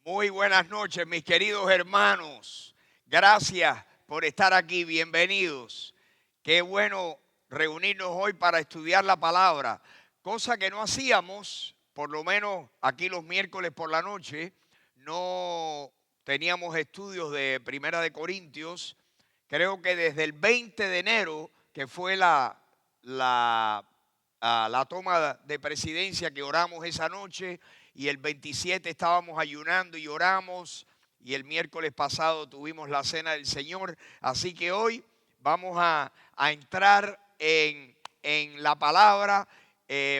Muy buenas noches, mis queridos hermanos. Gracias por estar aquí. Bienvenidos. Qué bueno reunirnos hoy para estudiar la palabra, cosa que no hacíamos, por lo menos aquí los miércoles por la noche. No teníamos estudios de Primera de Corintios. Creo que desde el 20 de enero, que fue la toma de presidencia, que oramos esa noche, y el 27 estábamos ayunando y oramos, y el miércoles pasado tuvimos la cena del Señor. Así que hoy vamos a entrar en la palabra.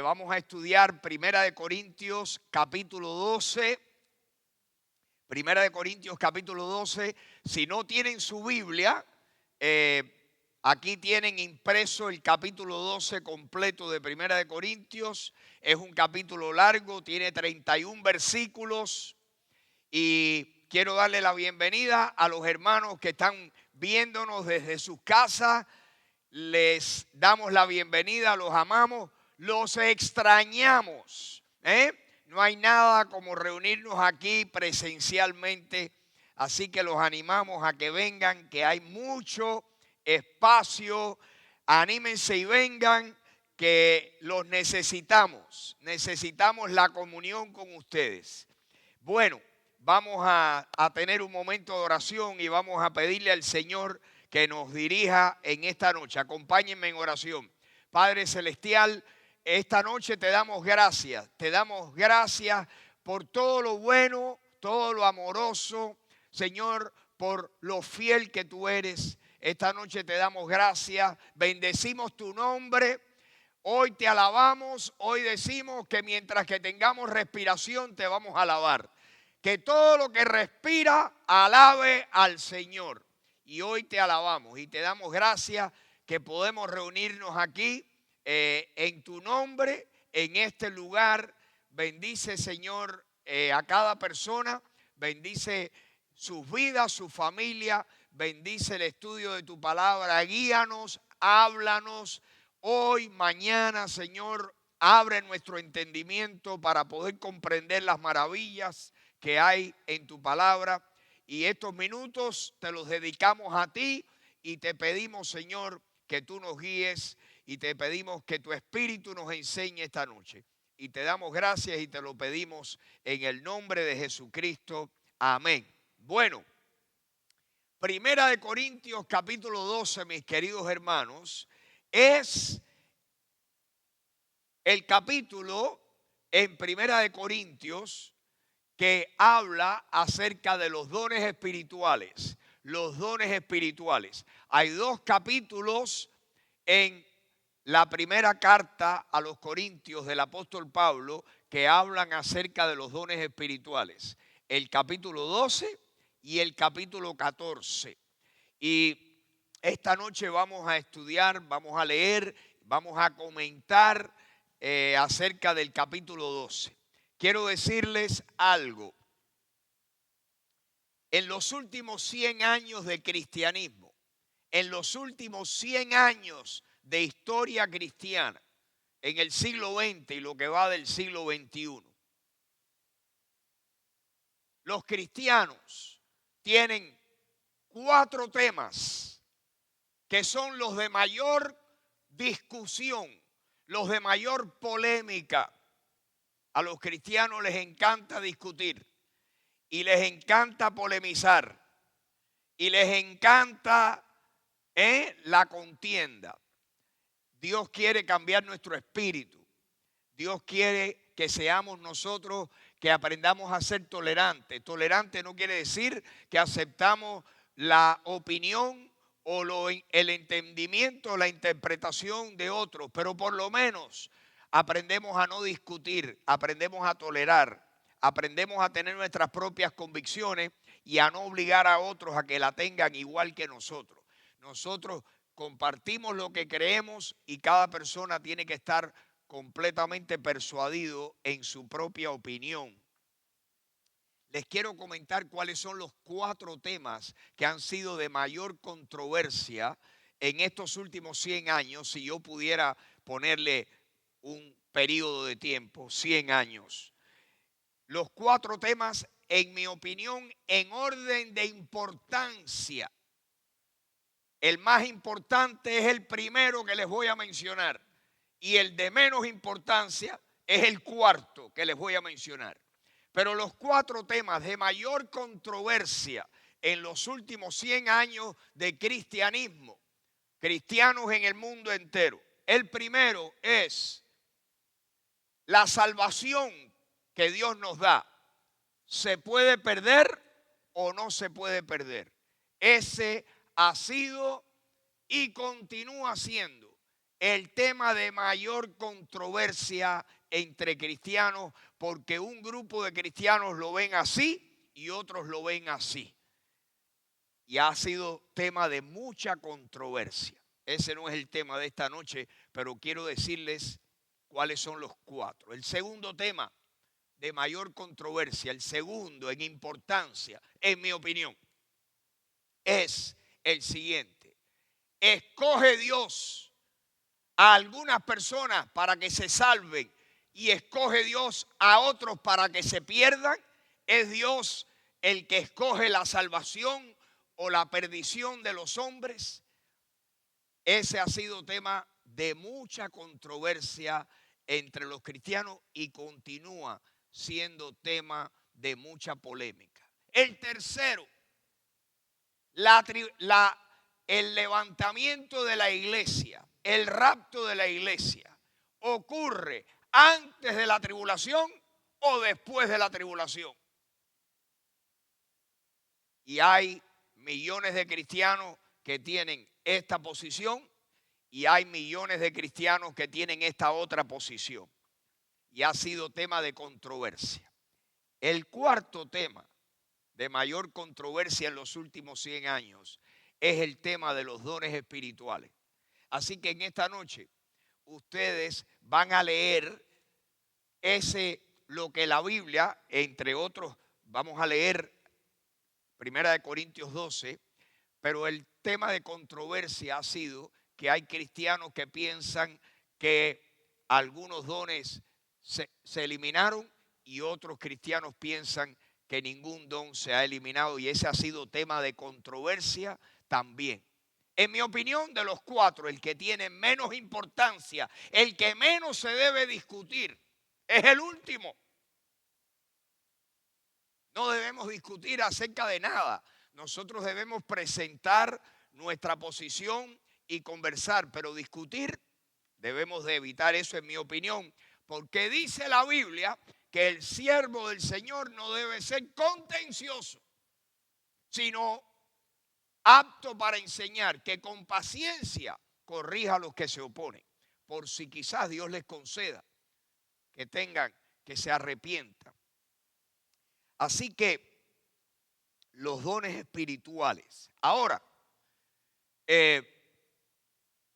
Vamos a estudiar Primera de Corintios capítulo 12. Primera de Corintios capítulo 12. Si no tienen su Biblia, aquí tienen impreso el capítulo 12 completo de Primera de Corintios. Es un capítulo largo, tiene 31 versículos. Y quiero darle la bienvenida a los hermanos que están viéndonos desde sus casas. Les damos la bienvenida, los amamos, los extrañamos. No hay nada como reunirnos aquí presencialmente. Así que los animamos a que vengan, que hay mucho espacio. Anímense y vengan, que los necesitamos. Necesitamos la comunión con ustedes. Bueno, vamos a tener un momento de oración y vamos a pedirle al Señor que nos dirija en esta noche. Acompáñenme en oración. Padre Celestial, esta noche te damos gracias. Te damos gracias por todo lo bueno, todo lo amoroso, Señor, por lo fiel que tú eres. Esta noche te damos gracias. Bendecimos tu nombre. Hoy te alabamos. Hoy decimos que mientras que tengamos respiración te vamos a alabar. Que todo lo que respira alabe al Señor. Y hoy te alabamos y te damos gracias que podemos reunirnos aquí en tu nombre, en este lugar. Bendice, Señor, a cada persona. Bendice sus vidas, su familia. Bendice el estudio de tu palabra. Guíanos, háblanos hoy, mañana, Señor. Abre nuestro entendimiento para poder comprender las maravillas que hay en tu palabra. Y estos minutos te los dedicamos a ti y te pedimos, Señor, que tú nos guíes y te pedimos que tu Espíritu nos enseñe esta noche. Y te damos gracias y te lo pedimos en el nombre de Jesucristo. Amén. Bueno, Primera de Corintios capítulo 12, mis queridos hermanos, es el capítulo en Primera de Corintios que habla acerca de los dones espirituales. Los dones espirituales. Hay dos capítulos en la primera carta a los Corintios del apóstol Pablo que hablan acerca de los dones espirituales. El capítulo 12 y el capítulo 14. Y esta noche vamos a estudiar, vamos a leer, vamos a comentar acerca del capítulo 12. Quiero decirles algo. En los últimos 100 años de cristianismo, en los últimos 100 años de historia cristiana, en el siglo XX y lo que va del siglo XXI, los cristianos tienen 4 temas que son los de mayor discusión, los de mayor polémica. A los cristianos les encanta discutir y les encanta polemizar y les encanta la contienda. Dios quiere cambiar nuestro espíritu. Dios quiere que seamos nosotros, que aprendamos a ser tolerantes. Tolerante no quiere decir que aceptamos la opinión o el entendimiento, la interpretación de otros, pero por lo menos aprendemos a no discutir, aprendemos a tolerar, aprendemos a tener nuestras propias convicciones y a no obligar a otros a que la tengan igual que nosotros. Nosotros compartimos lo que creemos y cada persona tiene que estar completamente persuadido en su propia opinión. Les quiero comentar cuáles son los 4 temas que han sido de mayor controversia en estos últimos 100 años, si yo pudiera ponerle un periodo de tiempo, 100 años. Los 4 temas en mi opinión, en orden de importancia. El más importante es el primero que les voy a mencionar y el de menos importancia es el cuarto que les voy a mencionar. Pero los 4 temas de mayor controversia en los últimos 100 años de cristianismo, cristianos en el mundo entero. El primero es la salvación que Dios nos da. ¿Se puede perder o no se puede perder? Ese ha sido y continúa siendo el tema de mayor controversia entre cristianos, porque un grupo de cristianos lo ven así y otros lo ven así. Y ha sido tema de mucha controversia. Ese no es el tema de esta noche, pero quiero decirles cuáles son los 4. El segundo tema de mayor controversia, el segundo en importancia, en mi opinión, es el siguiente. ¿Escoge Dios a algunas personas para que se salven y escoge Dios a otros para que se pierdan? ¿Es Dios el que escoge la salvación o la perdición de los hombres? Ese ha sido tema de mucha controversia entre los cristianos y continúa siendo tema de mucha polémica. El tercero, el levantamiento de la iglesia, el rapto de la iglesia, ¿ocurre antes de la tribulación o después de la tribulación? Y hay millones de cristianos que tienen esta posición y hay millones de cristianos que tienen esta otra posición. Y ha sido tema de controversia. El cuarto tema de mayor controversia en los últimos 100 años es el tema de los dones espirituales. Así que en esta noche ustedes van a leer lo que la Biblia, entre otros, vamos a leer 1 Corintios 12, pero el tema de controversia ha sido que hay cristianos que piensan que algunos dones se eliminaron y otros cristianos piensan que ningún don se ha eliminado, y ese ha sido tema de controversia también. En mi opinión, de los 4, el que tiene menos importancia, el que menos se debe discutir, es el último. No debemos discutir acerca de nada. Nosotros debemos presentar nuestra posición y conversar, pero discutir debemos de evitar eso, en mi opinión, porque dice la Biblia que el siervo del Señor no debe ser contencioso, sino apto para enseñar, que con paciencia corrija a los que se oponen, por si quizás Dios les conceda que se arrepientan. Así que los dones espirituales. Ahora,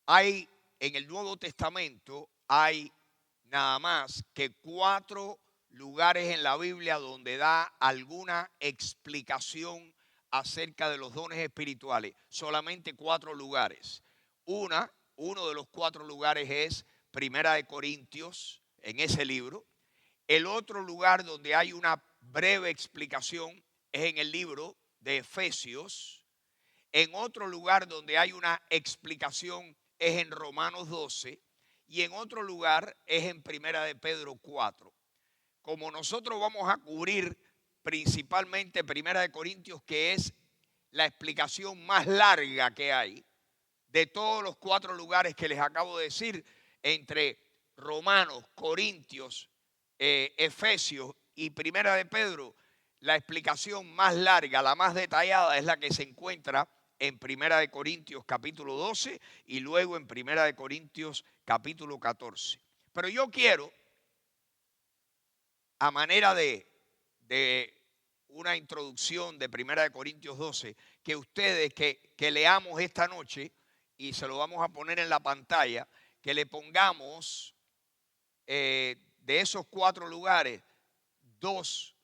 hay en el Nuevo Testamento, hay nada más que 4 lugares en la Biblia donde da alguna explicación acerca de los dones espirituales. Solamente 4 lugares. Uno de los 4 lugares es 1 Corintios, en ese libro. El otro lugar donde hay una breve explicación es en el libro de Efesios. En otro lugar donde hay una explicación es en Romanos 12. Y en otro lugar es en 1 Pedro 4. Como nosotros vamos a cubrir principalmente 1 Corintios, que es la explicación más larga que hay de todos los 4 lugares que les acabo de decir, entre Romanos, Corintios, Efesios y 1 Pedro, la explicación más larga, la más detallada, es la que se encuentra en 1 Corintios capítulo 12 y luego en 1 Corintios capítulo 14. Pero yo quiero, a manera de una introducción de 1 Corintios 12, que ustedes que leamos esta noche, y se lo vamos a poner en la pantalla, que le pongamos de esos 4 lugares 2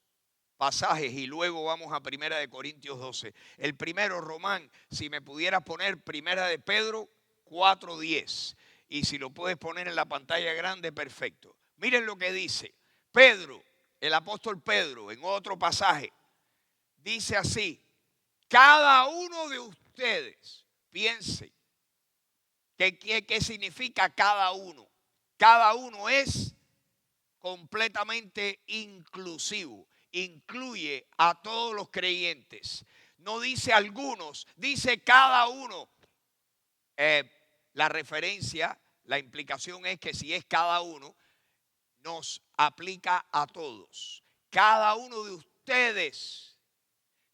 pasajes y luego vamos a 1 Corintios 12. El primero, Román, si me pudieras poner 1 Pedro 4:10, y si lo puedes poner en la pantalla grande, perfecto. Miren lo que dice: Pedro, el apóstol Pedro en otro pasaje dice así: cada uno de ustedes, piense, ¿qué significa cada uno? Cada uno es completamente inclusivo, incluye a todos los creyentes. No dice algunos, dice cada uno. La referencia, la implicación es que si es cada uno, nos aplica a todos. Cada uno de ustedes,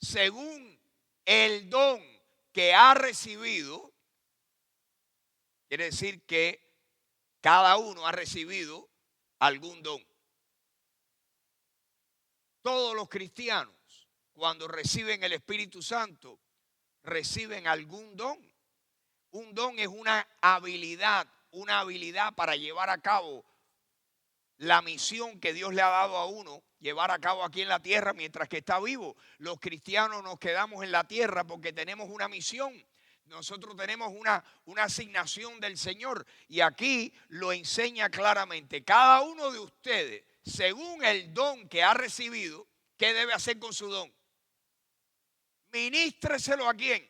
según el don que ha recibido, quiere decir que cada uno ha recibido algún don. Todos los cristianos, cuando reciben el Espíritu Santo, reciben algún don. Un don es una habilidad para llevar a cabo la misión que Dios le ha dado a uno, llevar a cabo aquí en la tierra mientras que está vivo. Los cristianos nos quedamos en la tierra porque tenemos una misión. Nosotros tenemos una asignación del Señor y aquí lo enseña claramente. Cada uno de ustedes, según el don que ha recibido, ¿qué debe hacer con su don? Ministreselo ¿a quién?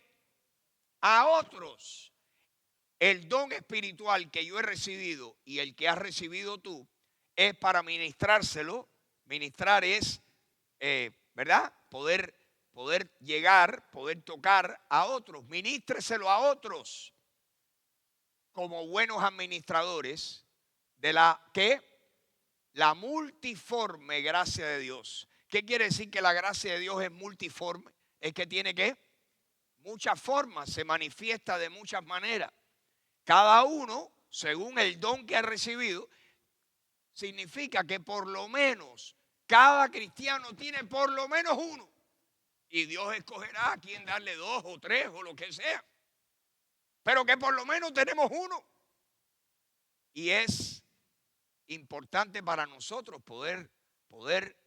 A otros. El don espiritual que yo he recibido y el que has recibido tú es para ministrárselo. Ministrar es, ¿verdad? Poder llegar, poder tocar a otros. Ministreselo a otros como buenos administradores de la multiforme gracia de Dios. ¿Qué quiere decir que la gracia de Dios es multiforme? Es que tiene muchas formas, se manifiesta de muchas maneras. Cada uno, según el don que ha recibido, significa que por lo menos cada cristiano tiene por lo menos uno. Y Dios escogerá a quién darle 2 o 3 o lo que sea. Pero que por lo menos tenemos uno. Y es importante para nosotros poder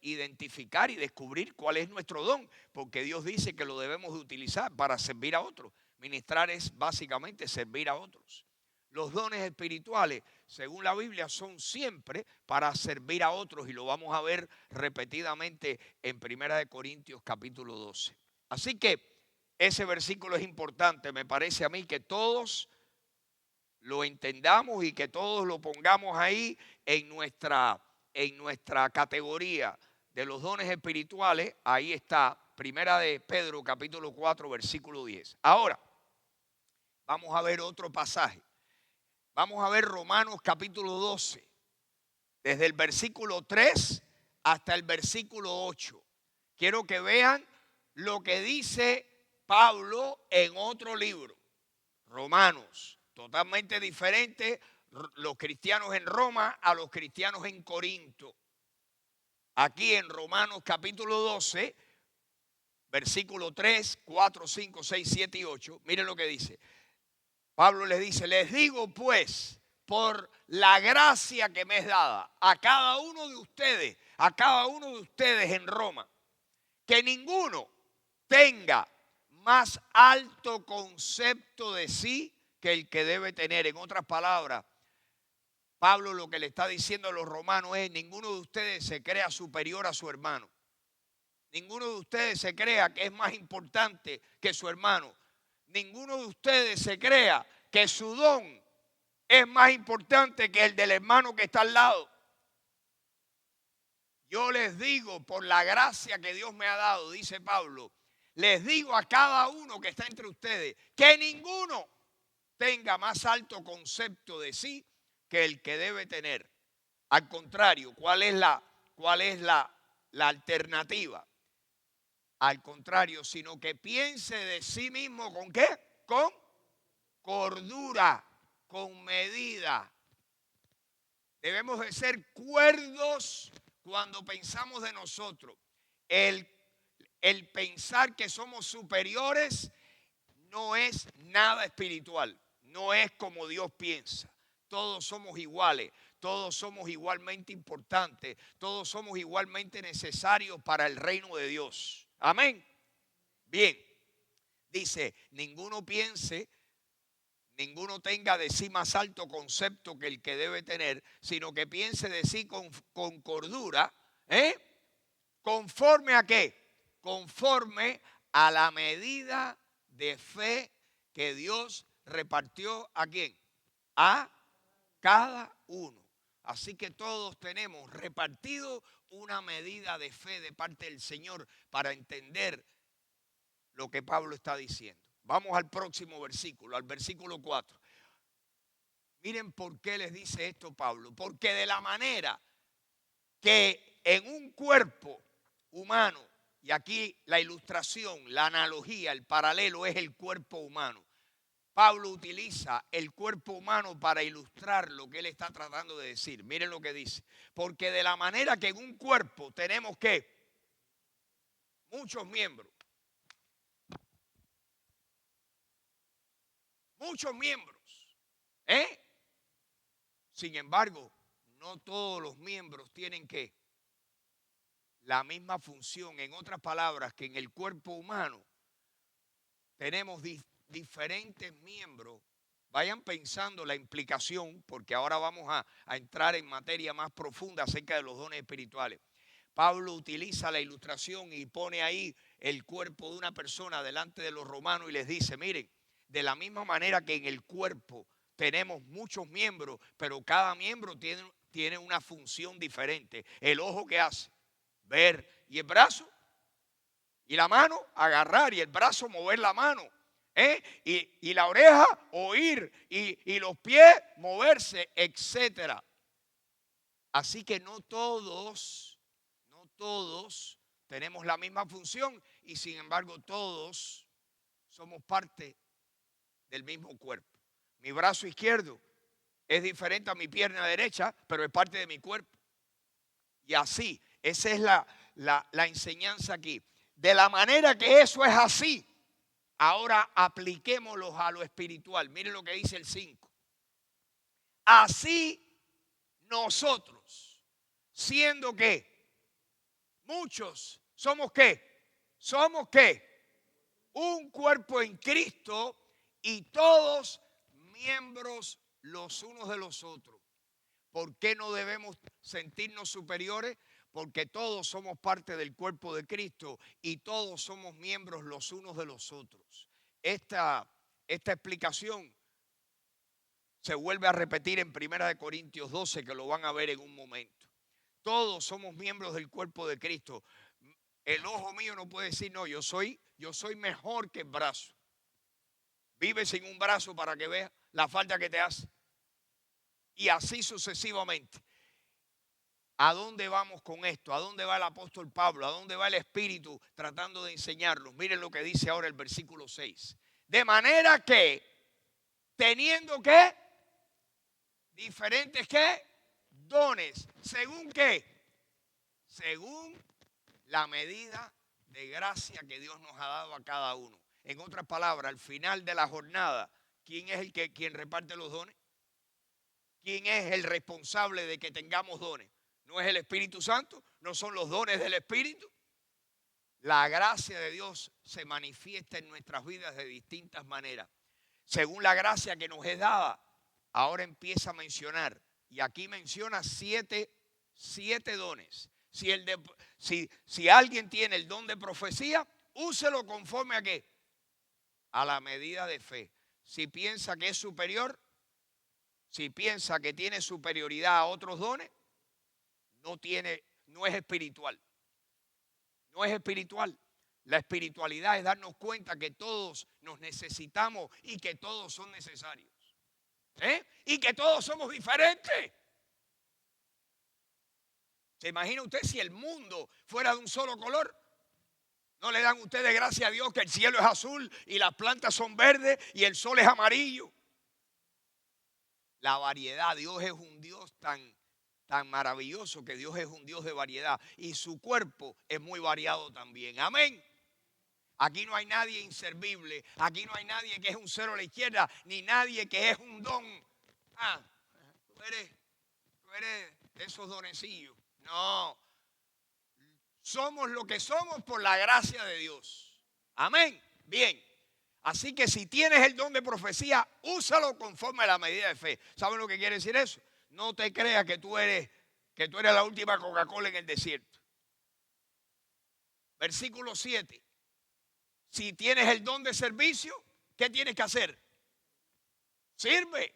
identificar y descubrir cuál es nuestro don. Porque Dios dice que lo debemos de utilizar para servir a otros. Ministrar es básicamente servir a otros. Los dones espirituales, según la Biblia, son siempre para servir a otros y lo vamos a ver repetidamente en 1 Corintios capítulo 12. Así que ese versículo es importante, me parece a mí que todos lo entendamos y que todos lo pongamos ahí en nuestra categoría de los dones espirituales. Ahí está, 1 Pedro capítulo 4 versículo 10. Ahora, vamos a ver otro pasaje. Vamos a ver Romanos capítulo 12, desde el versículo 3 hasta el versículo 8. Quiero que vean lo que dice Pablo en otro libro, Romanos, totalmente diferente los cristianos en Roma a los cristianos en Corinto. Aquí en Romanos capítulo 12, versículo 3, 4, 5, 6, 7 y 8, miren lo que dice. Pablo les dice: les digo pues, por la gracia que me es dada a cada uno de ustedes en Roma, que ninguno tenga más alto concepto de sí que el que debe tener. En otras palabras, Pablo lo que le está diciendo a los romanos es: ninguno de ustedes se crea superior a su hermano. Ninguno de ustedes se crea que es más importante que su hermano. Ninguno de ustedes se crea que su don es más importante que el del hermano que está al lado. Yo les digo, por la gracia que Dios me ha dado, dice Pablo, les digo a cada uno que está entre ustedes, que ninguno tenga más alto concepto de sí que el que debe tener. Al contrario, ¿cuál es la alternativa? Al contrario, sino que piense de sí mismo ¿con qué? Con cordura, con medida. Debemos de ser cuerdos cuando pensamos de nosotros. El pensar que somos superiores no es nada espiritual, no es como Dios piensa. Todos somos iguales, todos somos igualmente importantes, todos somos igualmente necesarios para el reino de Dios. Amén. Bien, dice: ninguno tenga de sí más alto concepto que el que debe tener, sino que piense de sí con cordura, ¿Conforme a qué? Conforme a la medida de fe que Dios repartió ¿a quién? A cada uno. Así que todos tenemos repartido una medida de fe de parte del Señor para entender lo que Pablo está diciendo. Vamos al próximo versículo, al versículo 4. Miren por qué les dice esto Pablo. Porque de la manera que en un cuerpo humano, y aquí la ilustración, la analogía, el paralelo es el cuerpo humano. Pablo utiliza el cuerpo humano para ilustrar lo que él está tratando de decir. Miren lo que dice. Porque de la manera que en un cuerpo tenemos que muchos miembros. Muchos miembros. Sin embargo, no todos los miembros tienen que la misma función. En otras palabras, que en el cuerpo humano tenemos diferentes miembros. Vayan pensando la implicación, porque ahora vamos a entrar en materia más profunda acerca de los dones espirituales. Pablo utiliza la ilustración y pone ahí el cuerpo de una persona delante de los romanos y les dice, miren, de la misma manera que en el cuerpo tenemos muchos miembros, pero cada miembro tiene una función diferente. El ojo, ¿qué hace? Ver. Y el brazo y la mano, agarrar, y el brazo, mover la mano. Y la oreja, oír, y los pies, moverse, etcétera. Así que no todos tenemos la misma función y sin embargo todos somos parte del mismo cuerpo. Mi brazo izquierdo es diferente a mi pierna derecha, pero es parte de mi cuerpo. Y así, esa es la enseñanza aquí. De la manera que eso es así, ahora apliquémoslo a lo espiritual. Miren lo que dice el 5. Así nosotros, siendo que muchos, ¿somos qué? Somos qué? Un cuerpo en Cristo y todos miembros los unos de los otros. ¿Por qué no debemos sentirnos superiores? Porque todos somos parte del cuerpo de Cristo y todos somos miembros los unos de los otros. Esta explicación se vuelve a repetir en 1 Corintios 12, que lo van a ver en un momento. Todos somos miembros del cuerpo de Cristo. El ojo mío no puede decir, no, yo soy mejor que el brazo. Vive sin un brazo para que veas la falta que te hace. Y así sucesivamente. ¿A dónde vamos con esto? ¿A dónde va el apóstol Pablo? ¿A dónde va el Espíritu tratando de enseñarnos? Miren lo que dice ahora el versículo 6. De manera que, teniendo que, diferentes que, dones. ¿Según qué? Según la medida de gracia que Dios nos ha dado a cada uno. En otras palabras, al final de la jornada, ¿quién es quien reparte los dones? ¿Quién es el responsable de que tengamos dones? ¿No es el Espíritu Santo? ¿No son los dones del Espíritu? La gracia de Dios se manifiesta en nuestras vidas de distintas maneras. Según la gracia que nos es dada, ahora empieza a mencionar. Y aquí menciona siete dones. Si alguien tiene el don de profecía, úselo conforme a ¿qué? A la medida de fe. Si piensa que es superior, si piensa que tiene superioridad a otros dones, no es espiritual. No es espiritual. La espiritualidad es darnos cuenta que todos nos necesitamos y que todos son necesarios. Y que todos somos diferentes. ¿Se imagina usted si el mundo fuera de un solo color? ¿No le dan ustedes gracias a Dios que el cielo es azul y las plantas son verdes y el sol es amarillo? La variedad. Dios es un Dios tan maravilloso, que Dios es un Dios de variedad y su cuerpo es muy variado también. Amén. Aquí no hay nadie inservible, aquí no hay nadie que es un cero a la izquierda, ni nadie que es un don. Tú eres de esos donecillos. No, somos lo que somos por la gracia de Dios. Amén. Bien. Así que si tienes el don de profecía, úsalo conforme a la medida de fe. ¿Saben lo que quiere decir eso? No te creas que tú eres la última Coca-Cola en el desierto. Versículo 7. Si tienes el don de servicio, ¿qué tienes que hacer? Sirve.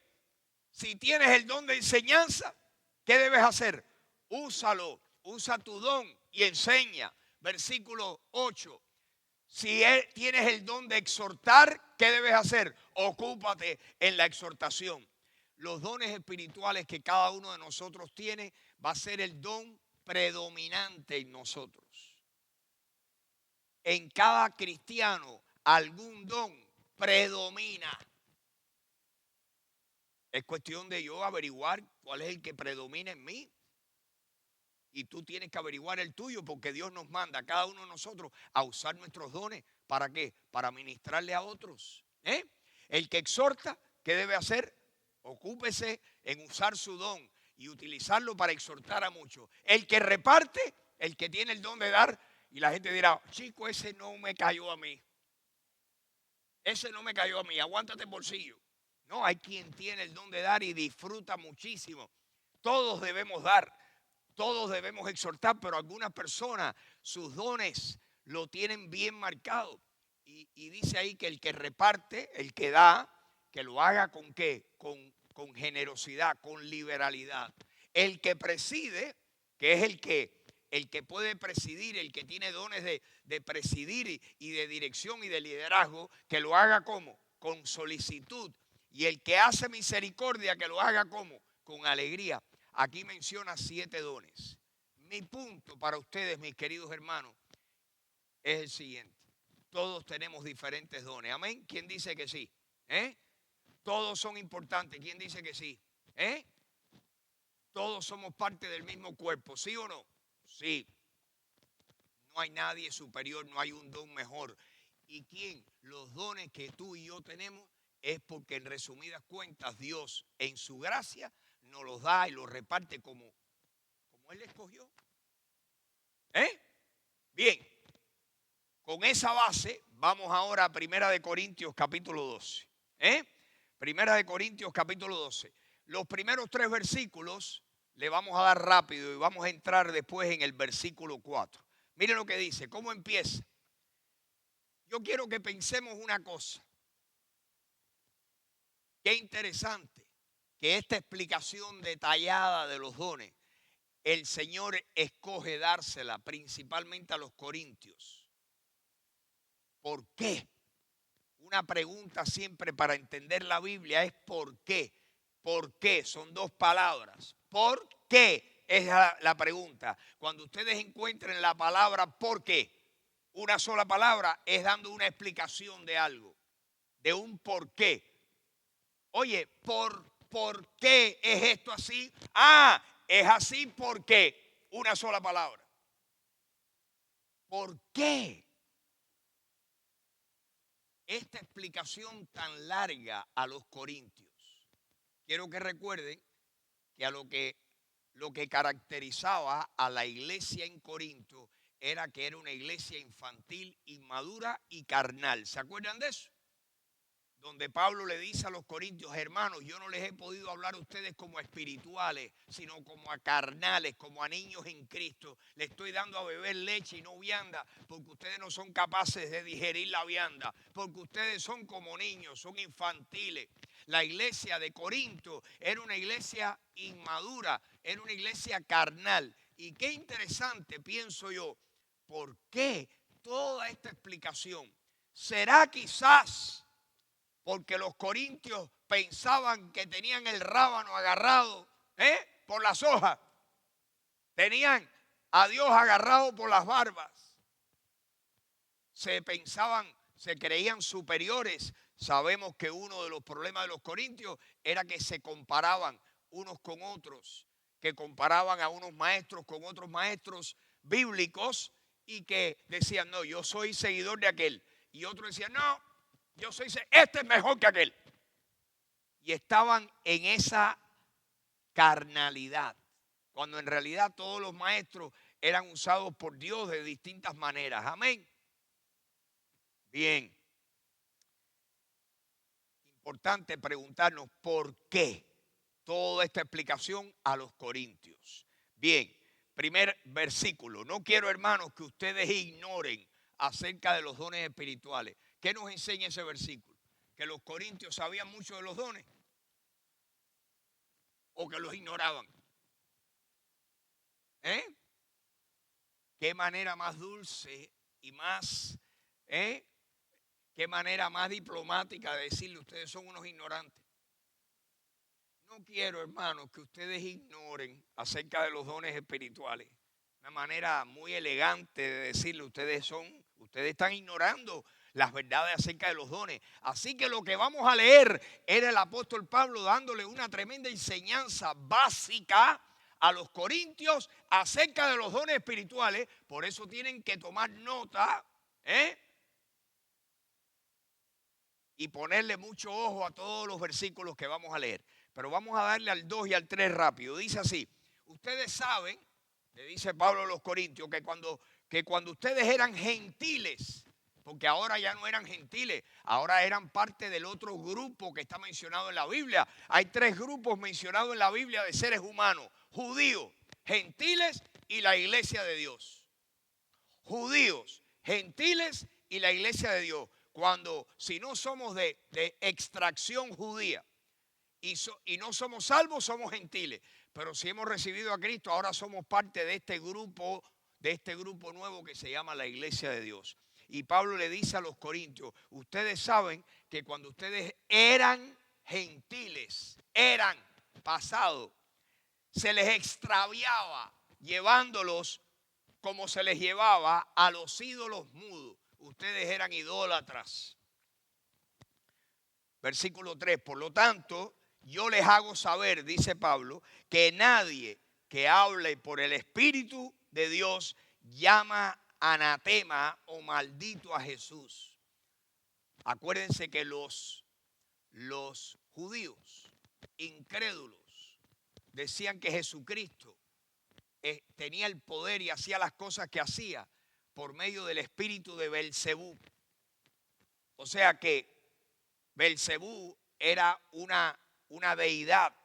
Si tienes el don de enseñanza, ¿qué debes hacer? Úsalo, usa tu don y enseña. Versículo 8. Si tienes el don de exhortar, ¿qué debes hacer? Ocúpate en la exhortación. Los dones espirituales que cada uno de nosotros tiene va a ser el don predominante en nosotros. En cada cristiano algún don predomina. Es cuestión de yo averiguar cuál es el que predomina en mí. Y tú tienes que averiguar el tuyo, porque Dios nos manda a cada uno de nosotros a usar nuestros dones. ¿Para qué? Para ministrarle a otros. El que exhorta, ¿qué debe hacer? Ocúpese en usar su don y utilizarlo para exhortar a muchos. El que reparte, el que tiene el don de dar, y la gente dirá, chico, ese no me cayó a mí. Ese no me cayó a mí, aguántate el bolsillo. No, hay quien tiene el don de dar y disfruta muchísimo. Todos debemos dar, todos debemos exhortar, pero algunas personas sus dones lo tienen bien marcado. Y dice ahí que el que reparte, el que da, que lo haga con ¿qué? Con generosidad, con liberalidad. El que preside, que es el que puede presidir, el que tiene dones de presidir y de dirección y de liderazgo, que lo haga como con solicitud. Y el que hace misericordia, que lo haga como con alegría. Aquí menciona 7 dones. Mi punto para ustedes, mis queridos hermanos, es el siguiente. Todos tenemos diferentes dones. Amén. ¿Quién dice que sí? Todos son importantes. ¿Quién dice que sí? Todos somos parte del mismo cuerpo. ¿Sí o no? Sí. No hay nadie superior, no hay un don mejor. ¿Y quién? Los dones que tú y yo tenemos es porque en resumidas cuentas Dios en su gracia nos los da y los reparte como Él escogió. Bien. Con esa base, vamos ahora a Primera de Corintios capítulo 12. Primera de Corintios capítulo 12. Los primeros 3 versículos le vamos a dar rápido y vamos a entrar después en el versículo 4. Miren lo que dice, ¿cómo empieza? Yo quiero que pensemos una cosa. Qué interesante que esta explicación detallada de los dones, el Señor escoge dársela principalmente a los corintios. ¿Por qué? Una pregunta siempre para entender la Biblia es ¿por qué? ¿Por qué? Son 2 palabras. ¿Por qué? Es la pregunta. Cuando ustedes encuentren la palabra ¿por qué? Una sola palabra es dando una explicación de algo, de un por qué. Oye, ¿por qué es esto así? Es así porque una sola palabra. ¿Por qué? Esta explicación tan larga a los corintios. Quiero que recuerden que lo que caracterizaba a la iglesia en Corinto era que era una iglesia infantil, inmadura y carnal. ¿Se acuerdan de eso? Donde Pablo le dice a los corintios, hermanos, yo no les he podido hablar a ustedes como espirituales, sino como a carnales, como a niños en Cristo. Les estoy dando a beber leche y no vianda, porque ustedes no son capaces de digerir la vianda, porque ustedes son como niños, son infantiles. La iglesia de Corinto era una iglesia inmadura, era una iglesia carnal. Y qué interesante, pienso yo, ¿por qué toda esta explicación? ¿Será quizás porque los corintios pensaban que tenían el rábano agarrado por las hojas? Tenían a Dios agarrado por las barbas. Se creían superiores. Sabemos que uno de los problemas de los corintios era que se comparaban unos con otros, que comparaban a unos maestros con otros maestros bíblicos y que decían, no, yo soy seguidor de aquel. Y otros decían, no, este es mejor que aquel. Y estaban en esa carnalidad, cuando en realidad todos los maestros eran usados por Dios de distintas maneras. Amén. Bien. Importante preguntarnos por qué toda esta explicación a los corintios. Bien, primer versículo. No quiero, hermanos, que ustedes ignoren acerca de los dones espirituales. ¿Qué nos enseña ese versículo? ¿Que los corintios sabían mucho de los dones o que los ignoraban? ¿Qué manera más dulce y más, qué manera más diplomática de decirle ustedes son unos ignorantes? No quiero, hermanos, que ustedes ignoren acerca de los dones espirituales. Una manera muy elegante de decirle ustedes están ignorando las verdades acerca de los dones. Así que lo que vamos a leer era el apóstol Pablo dándole una tremenda enseñanza básica a los corintios acerca de los dones espirituales. Por eso tienen que tomar nota, y ponerle mucho ojo a todos los versículos que vamos a leer. Pero vamos a darle al 2 y al 3 rápido. Dice así: ustedes saben, le dice Pablo a los corintios, que cuando ustedes eran gentiles, porque ahora ya no eran gentiles, ahora eran parte del otro grupo que está mencionado en la Biblia. Hay 3 grupos mencionados en la Biblia de seres humanos: judíos, gentiles y la iglesia de Dios. Judíos, gentiles y la iglesia de Dios. Si no somos de extracción judía y no somos salvos, somos gentiles. Pero si hemos recibido a Cristo, ahora somos parte de este grupo nuevo que se llama la iglesia de Dios. Y Pablo le dice a los corintios: ustedes saben que cuando ustedes eran gentiles, eran pasados, se les extraviaba llevándolos como se les llevaba a los ídolos mudos. Ustedes eran idólatras. Versículo 3. Por lo tanto, yo les hago saber, dice Pablo, que nadie que hable por el Espíritu de Dios llama anatema o maldito a Jesús. Acuérdense que los judíos incrédulos decían que Jesucristo tenía el poder y hacía las cosas que hacía por medio del espíritu de Belcebú. O sea que Belcebú era una deidad.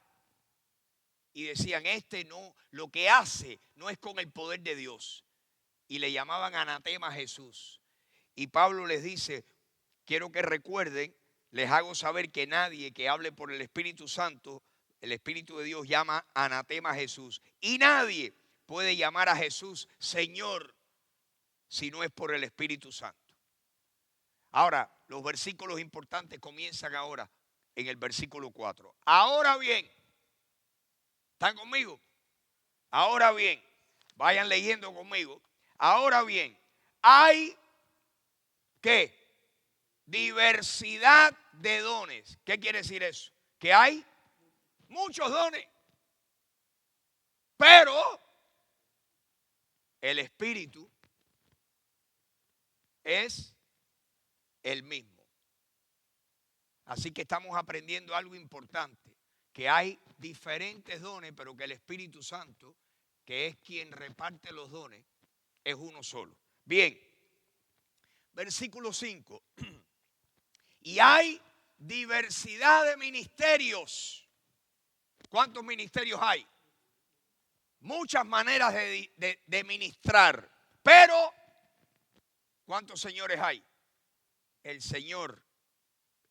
Y decían, lo que hace no es con el poder de Dios. Y le llamaban anatema a Jesús. Y Pablo les dice: quiero que recuerden, les hago saber que nadie que hable por el Espíritu Santo, el Espíritu de Dios, llama anatema a Jesús. Y nadie puede llamar a Jesús Señor si no es por el Espíritu Santo. Ahora, los versículos importantes comienzan ahora en el versículo 4. Ahora bien, ¿están conmigo? Ahora bien, vayan leyendo conmigo. Ahora bien, hay ¿qué? Diversidad de dones. ¿Qué quiere decir eso? Que hay muchos dones, pero el Espíritu es el mismo. Así que estamos aprendiendo algo importante, que hay diferentes dones, pero que el Espíritu Santo, que es quien reparte los dones, es uno solo. Bien, versículo 5. Y hay diversidad de ministerios. ¿Cuántos ministerios hay? Muchas maneras de ministrar. Pero, ¿cuántos señores hay? El Señor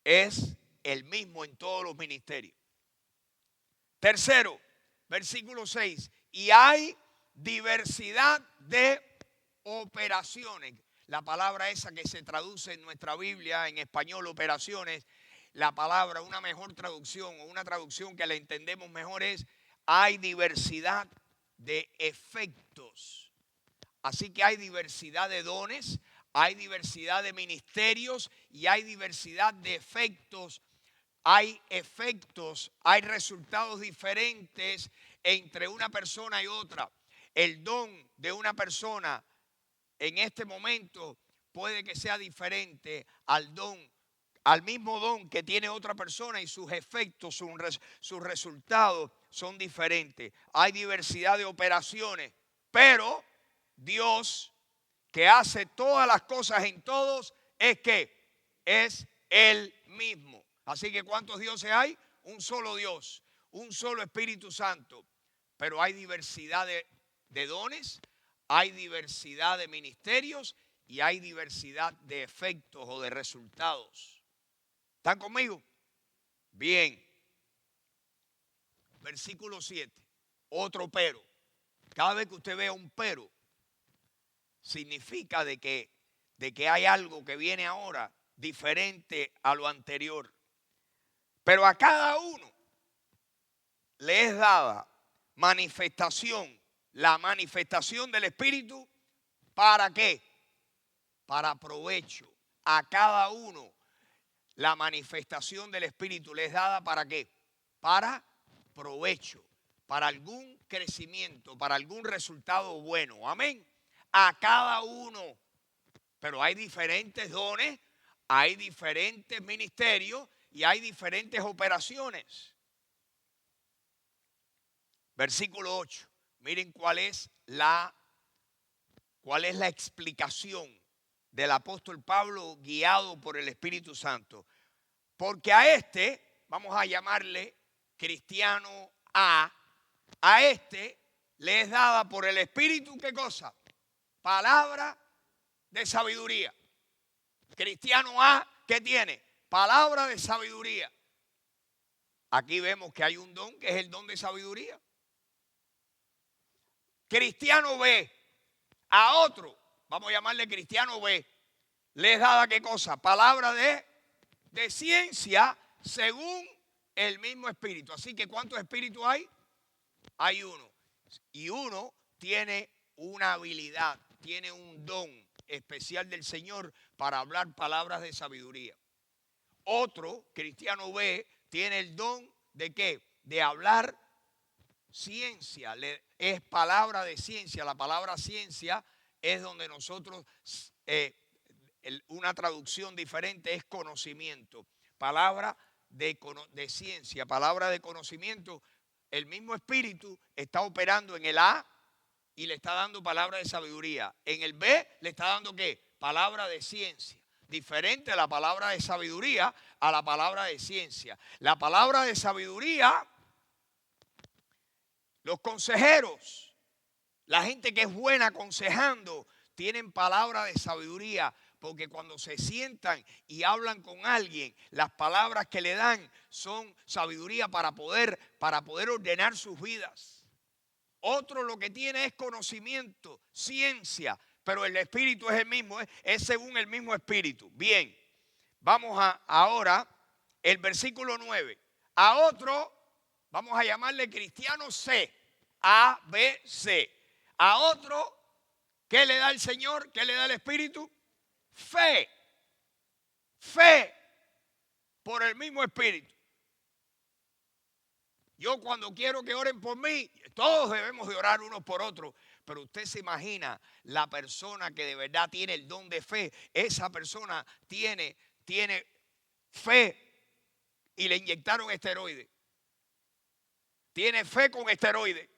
es el mismo en todos los ministerios. Tercero, versículo 6. Y hay diversidad de operaciones. La palabra esa que se traduce en nuestra Biblia, en español, operaciones, la palabra, una mejor traducción o una traducción que la entendemos mejor es: hay diversidad de efectos. Así que hay diversidad de dones, hay diversidad de ministerios y hay diversidad de efectos. Hay resultados diferentes entre una persona y otra. El don de una persona en este momento puede que sea diferente al mismo don que tiene otra persona, y sus efectos, sus resultados son diferentes. Hay diversidad de operaciones, pero Dios, que hace todas las cosas en todos, es el mismo. Así que ¿cuántos dioses hay? Un solo Dios, un solo Espíritu Santo, pero hay diversidad de dones, hay diversidad de ministerios y hay diversidad de efectos o de resultados. ¿Están conmigo? Bien. Versículo 7. Otro pero. Cada vez que usted vea un pero, significa de que hay algo que viene ahora diferente a lo anterior. Pero a cada uno le es dada manifestación, la manifestación del Espíritu, ¿para qué? Para provecho. A cada uno la manifestación del Espíritu le es dada ¿para qué? Para provecho, para algún crecimiento, para algún resultado bueno. Amén. A cada uno. Pero hay diferentes dones, hay diferentes ministerios y hay diferentes operaciones. Versículo 8. Miren cuál es la explicación del apóstol Pablo guiado por el Espíritu Santo. Porque a este, vamos a llamarle cristiano A este le es dada por el Espíritu, ¿qué cosa? Palabra de sabiduría. Cristiano A, ¿qué tiene? Palabra de sabiduría. Aquí vemos que hay un don que es el don de sabiduría. Cristiano B, a otro, vamos a llamarle cristiano B, le es dada ¿qué cosa? Palabra de ciencia según el mismo espíritu. Así que ¿cuántos espíritus hay? Hay uno. Y uno tiene una habilidad, tiene un don especial del Señor para hablar palabras de sabiduría. Otro, cristiano B, tiene el don de ¿qué? De hablar ciencia. Es palabra de ciencia. La palabra ciencia es donde nosotros, una traducción diferente es conocimiento. Palabra de ciencia, palabra de conocimiento. El mismo espíritu está operando en el A y le está dando palabra de sabiduría. En el B le está dando ¿qué? Palabra de ciencia. Diferente a la palabra de sabiduría a la palabra de ciencia. La palabra de sabiduría, los consejeros, la gente que es buena aconsejando, tienen palabra de sabiduría. Porque cuando se sientan y hablan con alguien, las palabras que le dan son sabiduría para poder ordenar sus vidas. Otro lo que tiene es conocimiento, ciencia, pero el espíritu es el mismo, es según el mismo espíritu. Bien, vamos ahora el versículo 9. A otro, vamos a llamarle cristiano C, A, B, C. A otro, ¿qué le da el Señor? ¿Qué le da el Espíritu? Fe. Fe por el mismo Espíritu. Yo cuando quiero que oren por mí, todos debemos de orar unos por otros. Pero usted se imagina la persona que de verdad tiene el don de fe. Esa persona tiene fe y le inyectaron esteroides. Tiene fe con esteroides.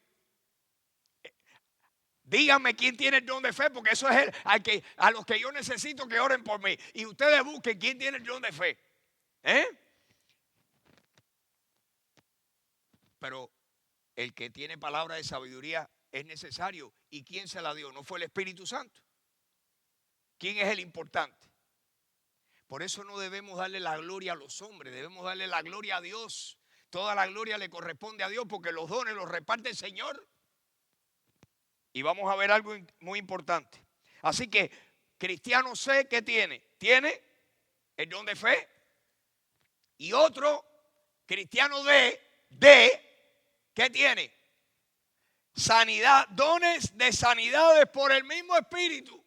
Díganme quién tiene el don de fe, porque eso es a los que yo necesito que oren por mí. Y ustedes busquen quién tiene el don de fe. Pero el que tiene palabra de sabiduría es necesario. ¿Y quién se la dio? ¿No fue el Espíritu Santo? ¿Quién es el importante? Por eso no debemos darle la gloria a los hombres, debemos darle la gloria a Dios. Toda la gloria le corresponde a Dios porque los dones los reparte el Señor. Y vamos a ver algo muy importante. Así que, cristiano C, ¿qué tiene? Tiene el don de fe. Y otro, cristiano D, ¿qué tiene? Sanidad, dones de sanidades por el mismo Espíritu.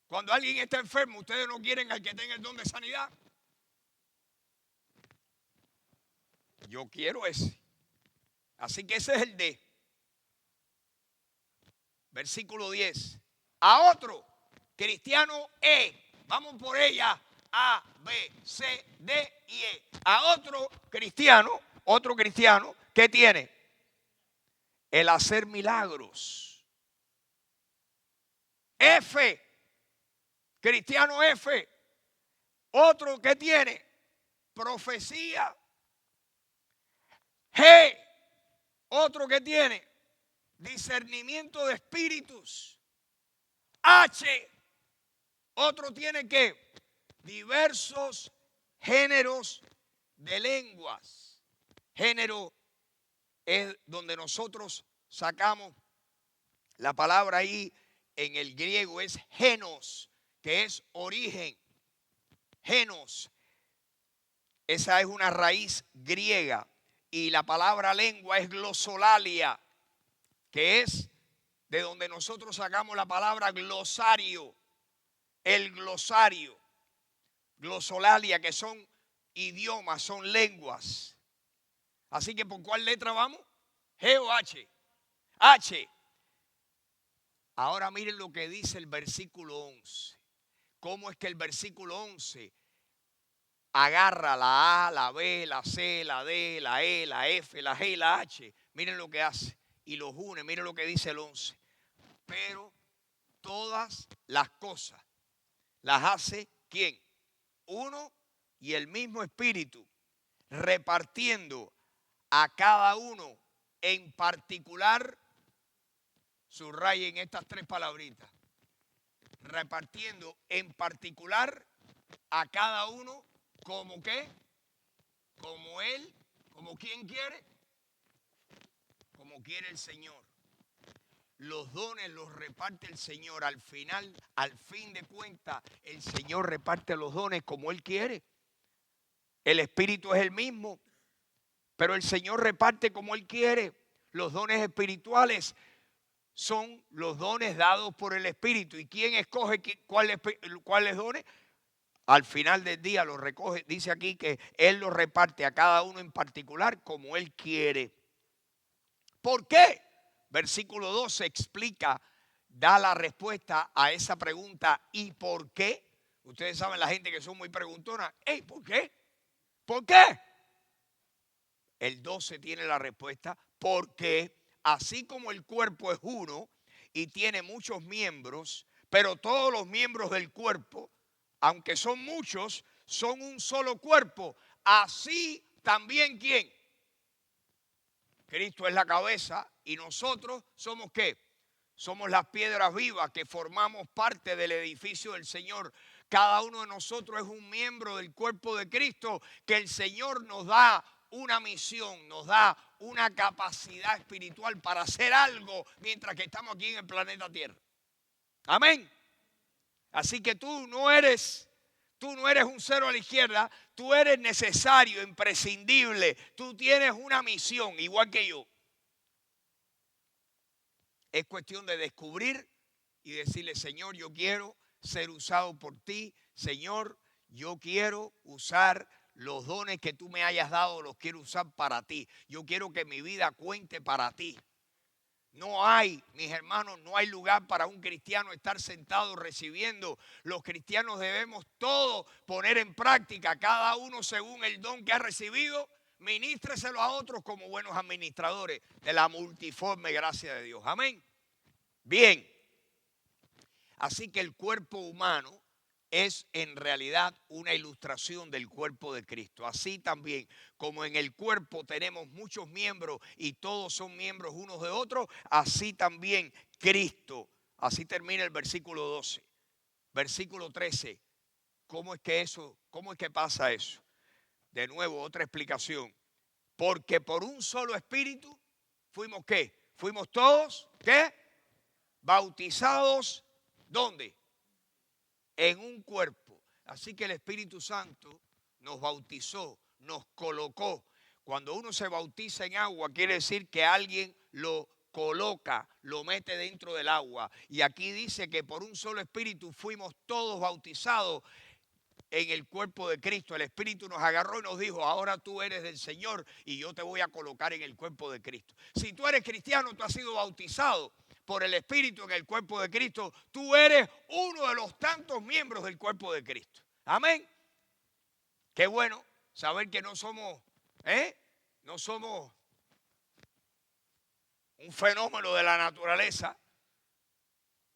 Cuando alguien está enfermo, ustedes no quieren al que tenga el don de sanidad. Yo quiero ese. Así que ese es el D. Versículo 10. A otro, cristiano E. Vamos por ella. A, B, C, D y E. A otro cristiano, ¿qué tiene? El hacer milagros. F, cristiano F. Otro que tiene profecía. G, otro que tiene discernimiento de espíritus. H, otro tiene que diversos géneros de lenguas. Género es donde nosotros sacamos la palabra ahí en el griego, es genos, que es origen. Genos, esa es una raíz griega. Y la palabra lengua es glosolalia, que es de donde nosotros sacamos la palabra glosario. El glosario, glosolalia, que son idiomas, son lenguas. Así que, ¿por cuál letra vamos? G o H. H. Ahora miren lo que dice el versículo 11. ¿Cómo es que el versículo 11 agarra la A, la B, la C, la D, la E, la F, la G y la H? Miren lo que hace y los une. Miren lo que dice el 11. Pero todas las cosas las hace ¿quién? Uno y el mismo Espíritu, repartiendo a cada uno en particular. Subrayen estas tres palabritas. Repartiendo en particular a cada uno como qué, como él, como quien quiere, como quiere el Señor. Los dones los reparte el Señor. Al final, al fin de cuentas, el Señor reparte los dones como Él quiere. El Espíritu es el mismo, pero el Señor reparte como Él quiere. Los dones espirituales son los dones dados por el Espíritu. ¿Y quién escoge cuáles dones? Al final del día los recoge. Dice aquí que Él los reparte a cada uno en particular como Él quiere. ¿Por qué? Versículo 12 explica, da la respuesta a esa pregunta. ¿Y por qué? Ustedes saben, la gente que son muy preguntonas. ¿Por qué? ¿Por qué? El 12 tiene la respuesta. Porque así como el cuerpo es uno y tiene muchos miembros, pero todos los miembros del cuerpo, aunque son muchos, son un solo cuerpo. Así también, ¿quién? Cristo es la cabeza y nosotros somos ¿qué? Somos las piedras vivas que formamos parte del edificio del Señor. Cada uno de nosotros es un miembro del cuerpo de Cristo, que el Señor nos da una misión, nos da una capacidad espiritual para hacer algo mientras que estamos aquí en el planeta Tierra. Amén. Así que tú no eres un cero a la izquierda, tú eres necesario, imprescindible, tú tienes una misión, igual que yo. Es cuestión de descubrir y decirle, Señor, yo quiero ser usado por ti. Señor, yo quiero usar los dones que tú me hayas dado, los quiero usar para ti. Yo quiero que mi vida cuente para ti. No hay, mis hermanos, no hay lugar para un cristiano estar sentado recibiendo. Los cristianos debemos todos poner en práctica, cada uno según el don que ha recibido, ministreselo a otros como buenos administradores de la multiforme gracia de Dios. Amén. Bien, así que el cuerpo humano es en realidad una ilustración del cuerpo de Cristo. Así también, como en el cuerpo tenemos muchos miembros y todos son miembros unos de otros, así también Cristo. Así termina el versículo 12. Versículo 13. ¿Cómo es que pasa eso? De nuevo, otra explicación. Porque por un solo espíritu fuimos ¿qué? Fuimos todos ¿qué? Bautizados. ¿Dónde? En un cuerpo. Así que el Espíritu Santo nos bautizó, nos colocó. Cuando uno se bautiza en agua, quiere decir que alguien lo coloca, lo mete dentro del agua. Y aquí dice que por un solo Espíritu fuimos todos bautizados en el cuerpo de Cristo. El Espíritu nos agarró y nos dijo, ahora tú eres del Señor y yo te voy a colocar en el cuerpo de Cristo. Si tú eres cristiano, tú has sido bautizado por el Espíritu en el cuerpo de Cristo, tú eres uno de los tantos miembros del cuerpo de Cristo. Amén. Qué bueno saber que no somos un fenómeno de la naturaleza.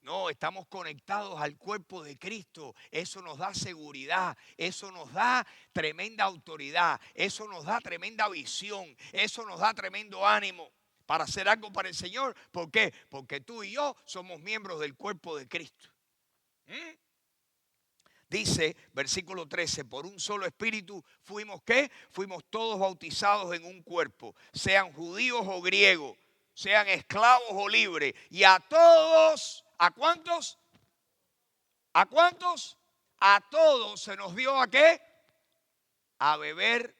No, estamos conectados al cuerpo de Cristo. Eso nos da seguridad, eso nos da tremenda autoridad, eso nos da tremenda visión, eso nos da tremendo ánimo. para hacer algo para el Señor. ¿Por qué? Porque tú y yo somos miembros del cuerpo de Cristo. Dice, versículo 13, por un solo espíritu fuimos, ¿qué? Fuimos todos bautizados en un cuerpo, sean judíos o griegos, sean esclavos o libres. Y a todos, ¿a cuántos? ¿A cuántos? A todos se nos dio ¿a qué? A beber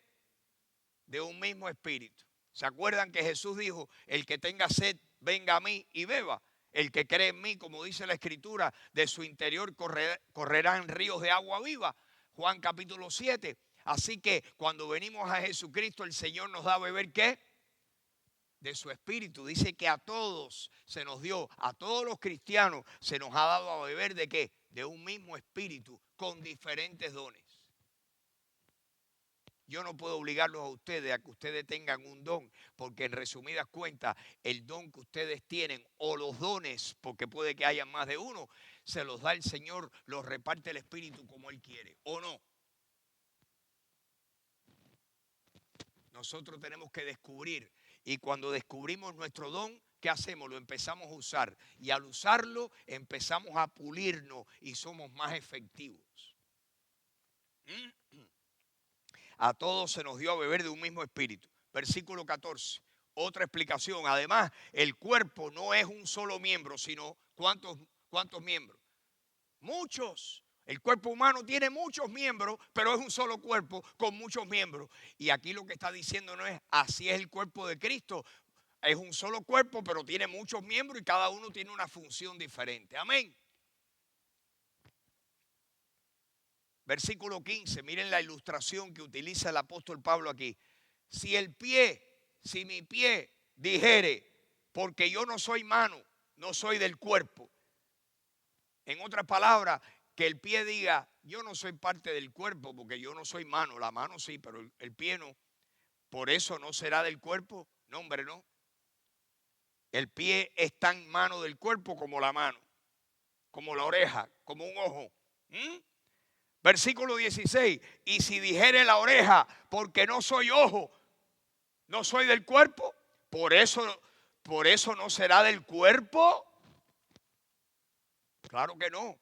de un mismo espíritu. ¿Se acuerdan que Jesús dijo, el que tenga sed, venga a mí y beba? El que cree en mí, como dice la Escritura, de su interior correrán ríos de agua viva. Juan capítulo 7. Así que cuando venimos a Jesucristo, el Señor nos da a beber ¿qué? De su espíritu. Dice que a todos se nos dio, a todos los cristianos se nos ha dado a beber ¿de qué? De un mismo espíritu con diferentes dones. Yo no puedo obligarlos a ustedes a que ustedes tengan un don, porque en resumidas cuentas, el don que ustedes tienen o los dones, porque puede que haya más de uno, se los da el Señor, los reparte el Espíritu como Él quiere, ¿o no? Nosotros tenemos que descubrir, y cuando descubrimos nuestro don, ¿qué hacemos? Lo empezamos a usar, y al usarlo empezamos a pulirnos y somos más efectivos. A todos se nos dio a beber de un mismo espíritu. Versículo 14. Otra explicación. Además, el cuerpo no es un solo miembro, sino ¿cuántos miembros? Muchos. El cuerpo humano tiene muchos miembros, pero es un solo cuerpo con muchos miembros. Y aquí lo que está diciendo no es, así es el cuerpo de Cristo. Es un solo cuerpo, pero tiene muchos miembros y cada uno tiene una función diferente. Amén. Versículo 15, miren la ilustración que utiliza el apóstol Pablo aquí. Si mi pie dijere, porque yo no soy mano, no soy del cuerpo. En otras palabras, que el pie diga, yo no soy parte del cuerpo, porque yo no soy mano. La mano sí, pero el pie no. Por eso no será del cuerpo. No, hombre, no. El pie es tan mano del cuerpo como la mano, como la oreja, como un ojo. Versículo 16, y si dijere la oreja, porque no soy ojo, no soy del cuerpo, por eso no será del cuerpo. Claro que no.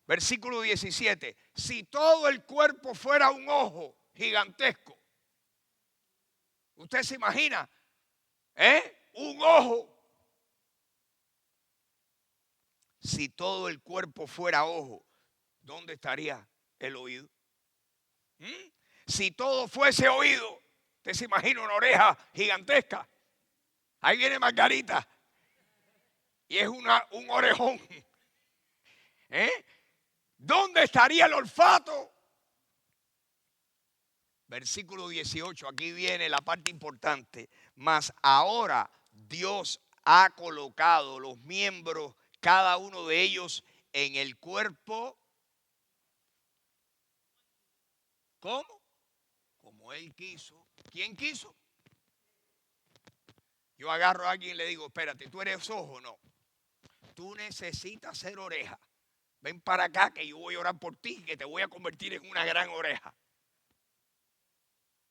Versículo 17, si todo el cuerpo fuera un ojo gigantesco, ¿usted se imagina? Un ojo. Si todo el cuerpo fuera ojo, ¿dónde estaría el oído? Si todo fuese oído, ¿usted se imagina una oreja gigantesca? Ahí viene Margarita y es un orejón. ¿Dónde estaría el olfato? Versículo 18, aquí viene la parte importante. Mas ahora Dios ha colocado los miembros, cada uno de ellos, en el cuerpo. ¿Cómo? Como Él quiso. ¿Quién quiso? Yo agarro a alguien y le digo, espérate, ¿tú eres ojo? No. Tú necesitas ser oreja. Ven para acá que yo voy a orar por ti, que te voy a convertir en una gran oreja.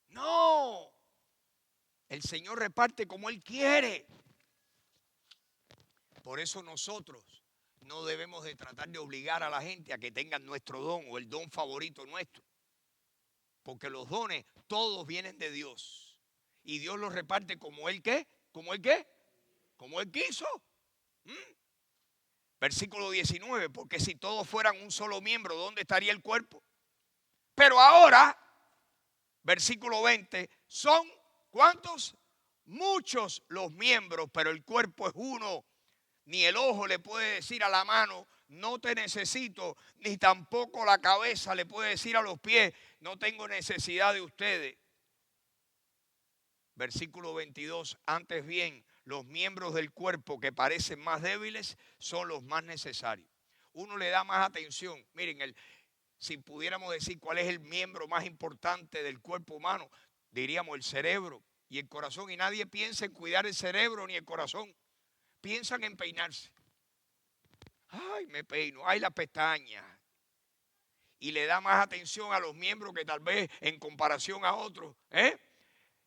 No. El Señor reparte como Él quiere. Por eso nosotros no debemos de tratar de obligar a la gente a que tengan nuestro don o el don favorito nuestro. Porque los dones todos vienen de Dios. Y Dios los reparte como Él ¿qué? ¿Como Él qué? Como Él quiso. Versículo 19, porque si todos fueran un solo miembro, ¿dónde estaría el cuerpo? Pero ahora, versículo 20, son ¿cuántos? Muchos los miembros, pero el cuerpo es uno. Ni el ojo le puede decir a la mano, no te necesito, ni tampoco la cabeza le puede decir a los pies, no tengo necesidad de ustedes. Versículo 22, antes bien, los miembros del cuerpo que parecen más débiles son los más necesarios. Uno le da más atención. Miren, si pudiéramos decir cuál es el miembro más importante del cuerpo humano, diríamos el cerebro y el corazón. Y nadie piensa en cuidar el cerebro ni el corazón. Piensan en peinarse. Ay, me peino. Ay, la pestaña. Y le da más atención a los miembros que tal vez en comparación a otros.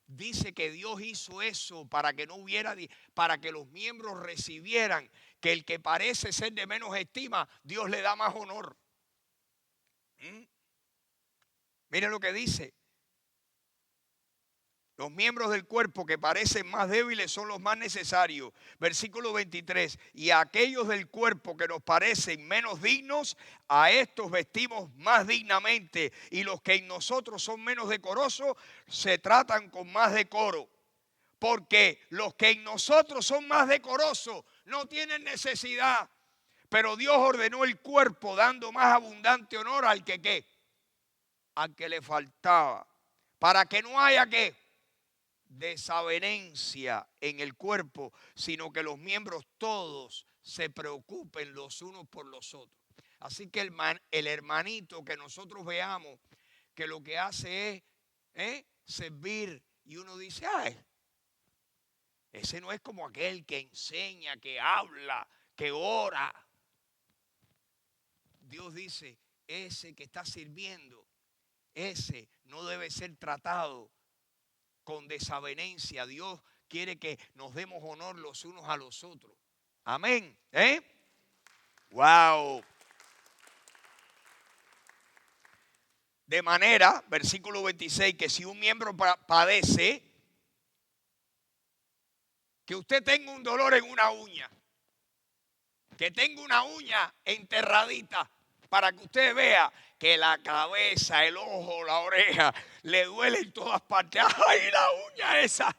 dice que Dios hizo eso para que no hubiera, para que los miembros recibieran que el que parece ser de menos estima, Dios le da más honor. Miren lo que dice. Los miembros del cuerpo que parecen más débiles son los más necesarios. Versículo 23. Y a aquellos del cuerpo que nos parecen menos dignos, a estos vestimos más dignamente. Y los que en nosotros son menos decorosos, se tratan con más decoro. Porque los que en nosotros son más decorosos no tienen necesidad. Pero Dios ordenó el cuerpo dando más abundante honor al que ¿qué? Al que le faltaba. Para que no haya ¿qué? Desavenencia en el cuerpo, sino que los miembros todos se preocupen los unos por los otros. Así que el hermanito que nosotros veamos que lo que hace es servir y uno dice, ay, ese no es como aquel que enseña, que habla, que ora. Dios dice, ese que está sirviendo, ese no debe ser tratado con desavenencia. Dios quiere que nos demos honor los unos a los otros. Amén. Wow. De manera, versículo 26, que si un miembro padece, que usted tenga un dolor en una uña, que tenga una uña enterradita, para que usted vea que la cabeza, el ojo, la oreja, le duele en todas partes. ¡Ay, la uña esa!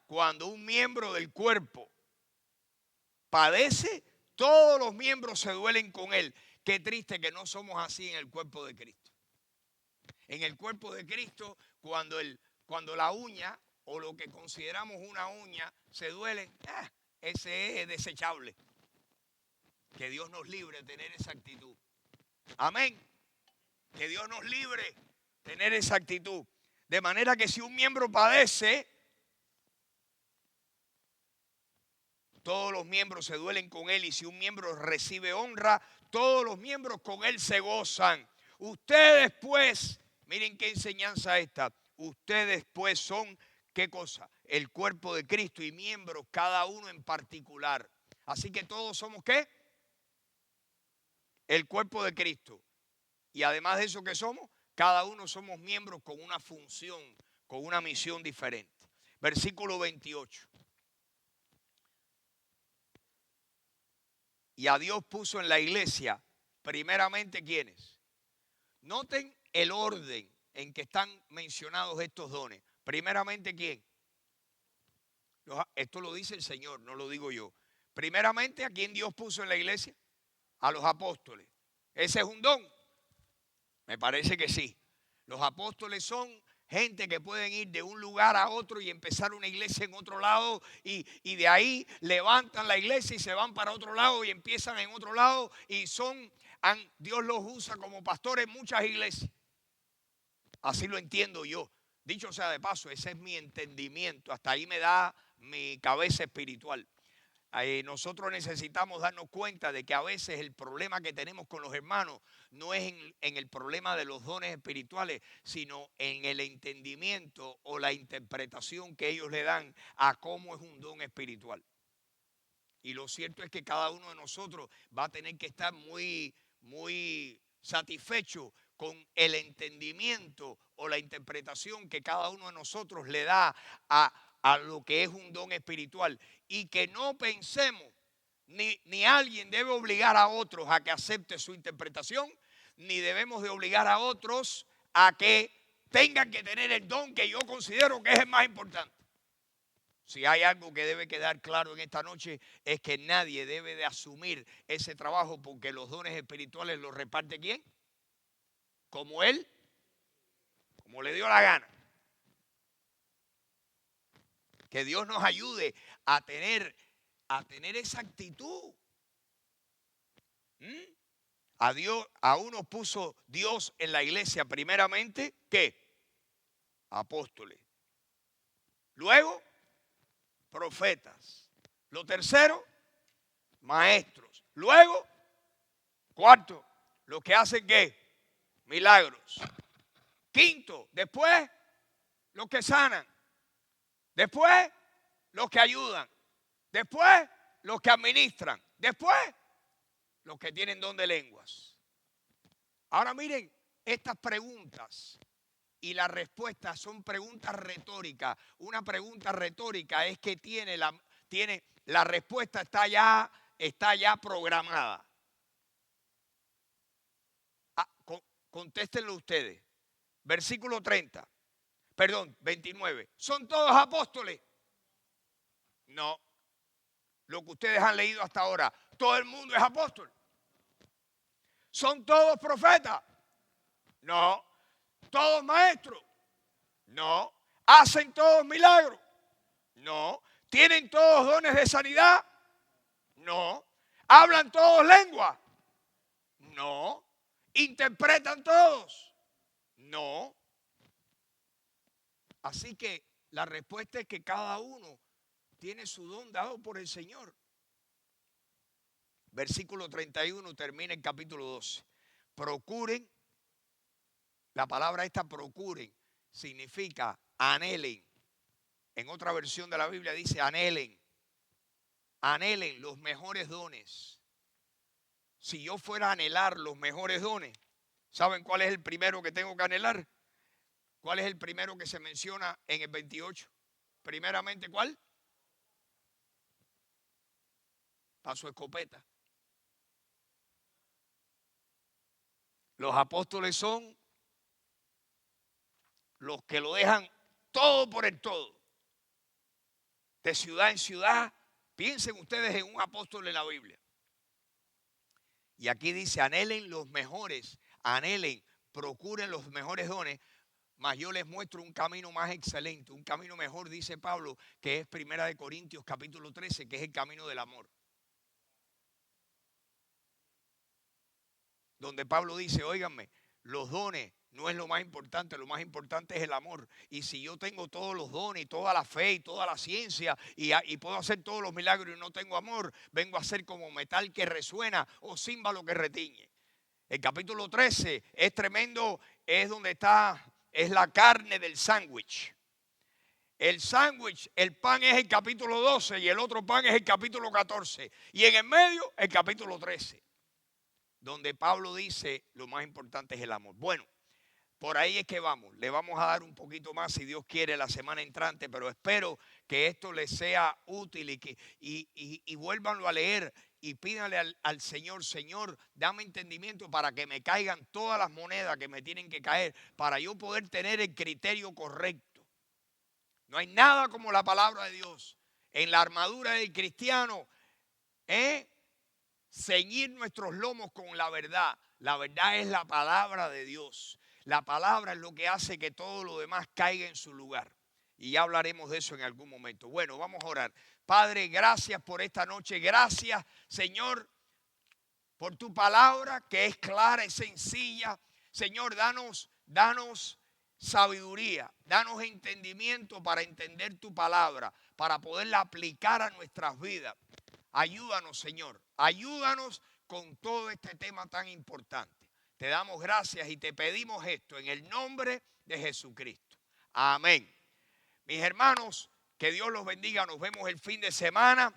Cuando un miembro del cuerpo padece, todos los miembros se duelen con él. Qué triste que no somos así en el cuerpo de Cristo. En el cuerpo de Cristo, cuando la uña o lo que consideramos una uña se duele, ese es desechable. Que Dios nos libre de tener esa actitud. Amén. Que Dios nos libre de tener esa actitud. De manera que si un miembro padece, todos los miembros se duelen con él. Y si un miembro recibe honra, todos los miembros con él se gozan. Ustedes pues, miren qué enseñanza esta. Ustedes pues son, ¿qué cosa? El cuerpo de Cristo y miembros, cada uno en particular. Así que todos somos ¿qué? El cuerpo de Cristo. Y además de eso que somos, cada uno somos miembros con una función, con una misión diferente. Versículo 28. Y a Dios puso en la iglesia, primeramente, ¿quiénes? Noten el orden en que están mencionados estos dones. Primeramente, ¿quién? Esto lo dice el Señor, no lo digo yo. Primeramente, ¿a quién Dios puso en la iglesia? A los apóstoles. ¿Ese es un don? Me parece que sí. Los apóstoles son gente que pueden ir de un lugar a otro y empezar una iglesia en otro lado y de ahí levantan la iglesia y se van para otro lado y empiezan en otro lado y Dios los usa como pastores en muchas iglesias. Así lo entiendo yo. Dicho sea de paso, ese es mi entendimiento. Hasta ahí me da mi cabeza espiritual. Nosotros necesitamos darnos cuenta de que a veces el problema que tenemos con los hermanos no es en el problema de los dones espirituales, sino en el entendimiento o la interpretación que ellos le dan a cómo es un don espiritual. Y lo cierto es que cada uno de nosotros va a tener que estar muy, muy satisfecho con el entendimiento o la interpretación que cada uno de nosotros le da a lo que es un don espiritual. Y que no pensemos, ni alguien debe obligar a otros a que acepte su interpretación, ni debemos de obligar a otros a que tengan que tener el don que yo considero que es el más importante. Si hay algo que debe quedar claro en esta noche es que nadie debe de asumir ese trabajo porque los dones espirituales los reparte ¿quién? Como él, como le dio la gana. Que Dios nos ayude a tener esa actitud. A uno puso Dios en la iglesia primeramente, ¿qué? Apóstoles. Luego, profetas. Lo tercero, maestros. Luego, cuarto, los que hacen ¿qué? Milagros. Quinto, después los que sanan. Después los que ayudan. Después los que administran. Después los que tienen don de lenguas. Ahora miren, estas preguntas y las respuestas son preguntas retóricas. Una pregunta retórica es que la respuesta está ya programada. Contéstenlo ustedes. Versículo 29. ¿Son todos apóstoles? No. Lo que ustedes han leído hasta ahora. ¿Todo el mundo es apóstol? ¿Son todos profetas? No. ¿Todos maestros? No. ¿Hacen todos milagros? No. ¿Tienen todos dones de sanidad? No. ¿Hablan todos lenguas? No. ¿Interpretan todos? No. Así que la respuesta es que cada uno tiene su don dado por el Señor. Versículo 31 termina el capítulo 12. Procuren, la palabra esta procuren significa anhelen. En otra versión de la Biblia dice anhelen. Anhelen los mejores dones. Si yo fuera a anhelar los mejores dones, ¿saben cuál es el primero que tengo que anhelar? ¿Cuál es el primero que se menciona en el 28? Primeramente, ¿cuál? Para su escopeta. Los apóstoles son los que lo dejan todo por el todo. De ciudad en ciudad, piensen ustedes en un apóstol en la Biblia. Y aquí dice, anhelen los mejores, anhelen, procuren los mejores dones, mas yo les muestro un camino más excelente, un camino mejor, dice Pablo, que es 1 Corintios capítulo 13, que es el camino del amor. Donde Pablo dice, óiganme, los dones no es lo más importante es el amor. Y si yo tengo todos los dones, y toda la fe, y toda la ciencia, y puedo hacer todos los milagros y no tengo amor, vengo a ser como metal que resuena o címbalo que retiñe. El capítulo 13 es tremendo, es donde está, es la carne del sándwich. El sándwich, el pan es el capítulo 12 y el otro pan es el capítulo 14. Y en el medio, el capítulo 13. Donde Pablo dice, lo más importante es el amor. Bueno, por ahí es que vamos. Le vamos a dar un poquito más, si Dios quiere, la semana entrante, pero espero que esto les sea útil y vuélvanlo a leer y pídanle al Señor, Señor, dame entendimiento para que me caigan todas las monedas que me tienen que caer, para yo poder tener el criterio correcto. No hay nada como la palabra de Dios. En la armadura del cristiano, ceñir nuestros lomos con la verdad. La verdad es la palabra de Dios. La palabra es lo que hace que todo lo demás caiga en su lugar. Y ya hablaremos de eso en algún momento. Bueno, vamos a orar. Padre, gracias por esta noche. Gracias, Señor, por tu palabra que es clara y sencilla. Señor, danos sabiduría, danos entendimiento para entender tu palabra, para poderla aplicar a nuestras vidas. Ayúdanos, Señor, ayúdanos con todo este tema tan importante. Te damos gracias y te pedimos esto en el nombre de Jesucristo. Amén. Mis hermanos, que Dios los bendiga. Nos vemos el fin de semana.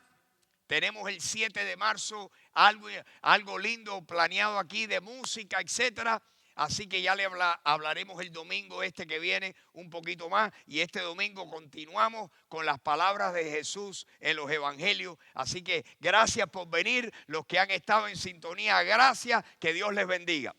Tenemos el 7 de marzo algo lindo planeado aquí de música, etcétera. Así que ya le hablaremos el domingo que viene un poquito más. Y este domingo continuamos con las palabras de Jesús en los evangelios. Así que gracias por venir. Los que han estado en sintonía, gracias. Que Dios les bendiga.